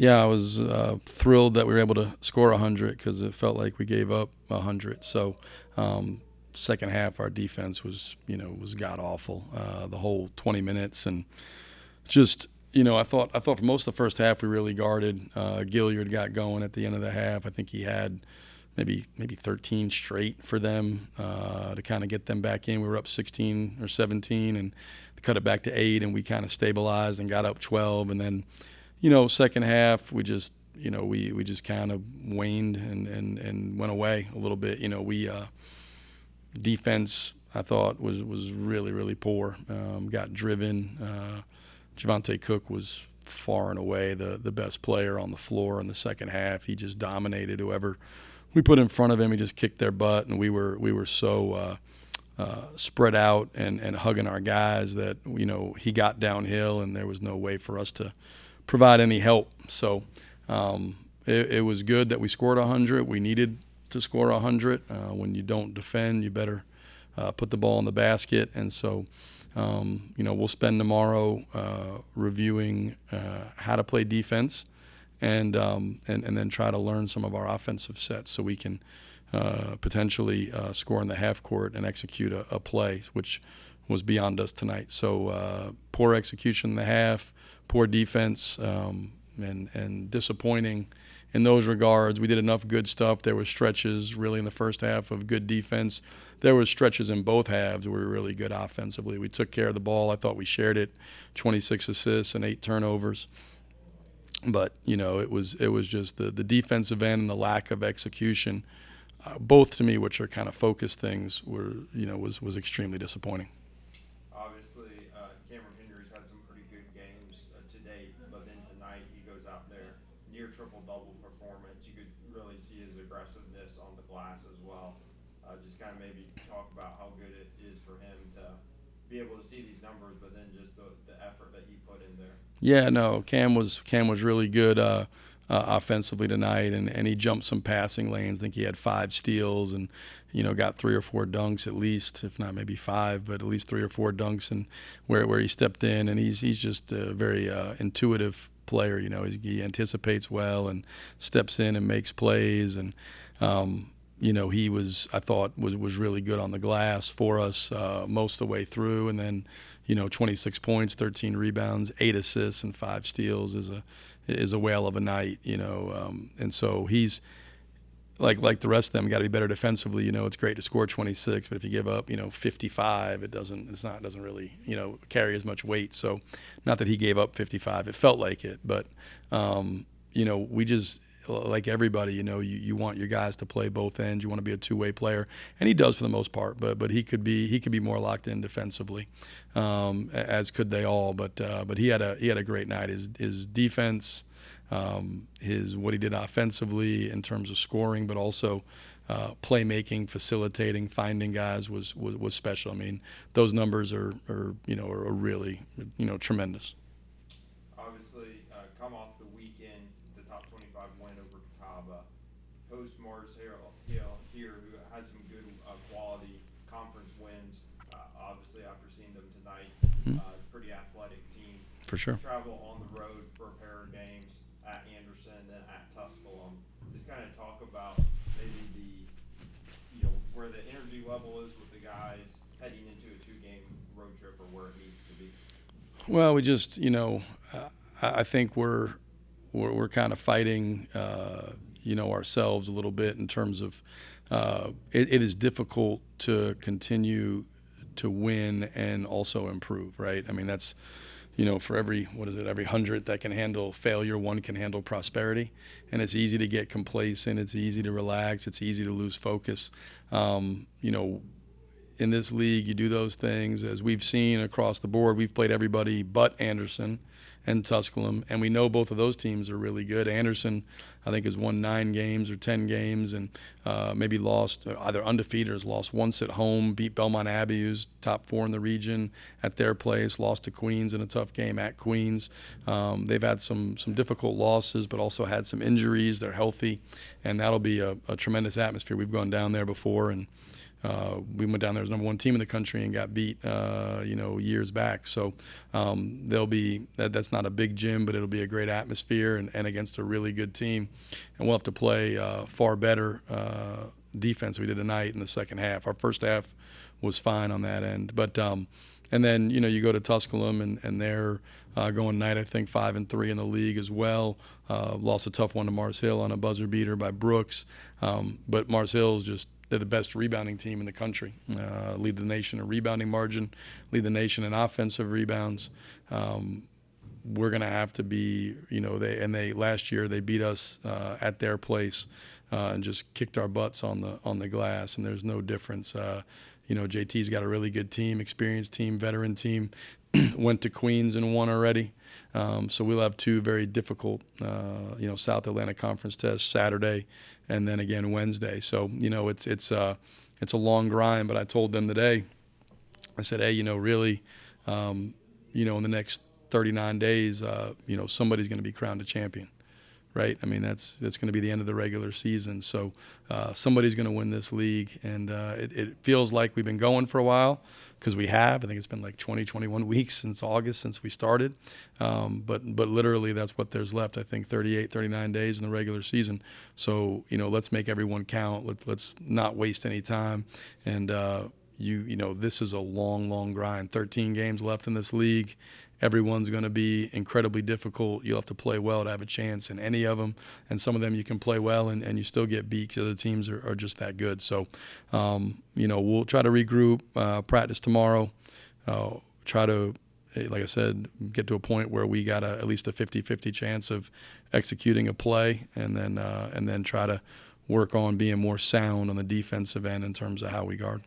Yeah, I was thrilled that we were able to score 100 because it felt like we gave up 100. So, second half, our defense was god awful the whole 20 minutes, and just I thought for most of the first half we really guarded. Gilliard got going at the end of the half. I think he had maybe 13 straight for them to kind of get them back in. We were up 16 or 17 and cut it back to 8, and we kind of stabilized and got up 12, and then second half, we just, we just kind of waned and went away a little bit. Defense, I thought, was really, really poor. Got driven. Javante Cook was far and away the best player on the floor in the second half. He just dominated whoever we put in front of him. He just kicked their butt, and we were so spread out and hugging our guys that, he got downhill, and there was no way for us to provide any help. So it was good that we scored 100. We needed to score 100. When you don't defend, you better put the ball in the basket. And so, we'll spend tomorrow reviewing how to play defense and then try to learn some of our offensive sets so we can potentially score in the half court and execute a play, which was beyond us tonight. So poor execution in the half, poor defense, and disappointing in those regards. We did enough good stuff. There were stretches really in the first half of good defense. There were stretches in both halves where we were really good offensively. We took care of the ball. I thought we shared it, 26 assists and 8 turnovers. But, it was just the defensive end and the lack of execution, both to me, which are kind of focused things, was extremely disappointing. Obviously, Cameron Henry's had some pretty good games to date, but then tonight he goes out there, near triple-double performance. You could really see his aggressiveness on the glass as well. Just kind of maybe talk about how good it is for him to be able to see these numbers, but then just the effort that he put in there. Yeah, no, Cam was really good offensively tonight, and he jumped some passing lanes. I think he had 5 steals and got 3 or 4 dunks at least, if not maybe 5, but at least 3 or 4 dunks, and where he stepped in. And he's just a very intuitive player. He anticipates well and steps in and makes plays. And he I thought was really good on the glass for us most of the way through. And then 26 points, 13 rebounds, 8 assists, and 5 steals is a whale of a night. And so he's like the rest of them, got to be better defensively. It's great to score 26, but if you give up 55, it doesn't really carry as much weight. So not that he gave up 55, it felt like it, but we just, like everybody, you want your guys to play both ends. You want to be a two-way player, and he does for the most part. But he could be more locked in defensively, as could they all. But he had a great night. His defense, what he did offensively in terms of scoring, but also playmaking, facilitating, finding guys was special. I mean, those numbers are really tremendous. Obviously, come off the weekend, the top 25 win over Catawba. Host Mars Hill here, who has some good quality conference wins. Obviously, after seeing them tonight, pretty athletic team. For sure. Travel on the road for a pair of games at Anderson, then at Tusculum. Just kind of talk about maybe where the energy level is with the guys heading into a 2-game road trip, or where it needs to be. Well, we just, I think we're kind of fighting, ourselves a little bit in terms of it is difficult to continue to win and also improve, right? I mean, that's, for every 100 that can handle failure, 1 can handle prosperity. And it's easy to get complacent. It's easy to relax. It's easy to lose focus. In this league, you do those things. As we've seen across the board, we've played everybody but Anderson and Tusculum, and we know both of those teams are really good. Anderson, I think, has won 9 games or 10 games, and maybe lost, either undefeated or has lost once at home, beat Belmont Abbey, who's top 4 in the region, at their place, lost to Queens in a tough game at Queens. They've had some difficult losses, but also had some injuries. They're healthy, and that'll be a tremendous atmosphere. We've gone down there before, and we went down there as number one team in the country and got beat, years back. So they'll be that's not a big gym, but it'll be a great atmosphere and against a really good team. And we'll have to play far better defense we did tonight in the second half. Our first half was fine on that end, but and then you go to Tusculum and they're going tonight, I think 5-3 in the league as well. Lost a tough one to Mars Hill on a buzzer beater by Brooks, but Mars Hill is they're the best rebounding team in the country. Lead the nation in rebounding margin, lead the nation in offensive rebounds. We're going to have to be, they last year they beat us at their place and just kicked our butts on the glass, and there's no difference. JT's got a really good team, experienced team, veteran team. Went to Queens and won already. So we'll have two very difficult, South Atlantic Conference tests Saturday and then again Wednesday. So, it's a long grind, but I told them today, I said, hey, really, in the next 39 days, somebody's going to be crowned a champion, right? I mean, that's going to be the end of the regular season. So somebody's going to win this league, and it feels like we've been going for a while because we have. I think it's been like 21 weeks since August since we started. But literally that's what there's left, I think 38, 39 days in the regular season. So, let's make everyone count. Let's not waste any time. And, this is a long grind. 13 games left in this league. Everyone's going to be incredibly difficult. You'll have to play well to have a chance in any of them. And some of them you can play well and you still get beat because the teams are just that good. So, we'll try to regroup, practice tomorrow, try to, like I said, get to a point where we got at least a 50-50 chance of executing a play and then try to work on being more sound on the defensive end in terms of how we guard.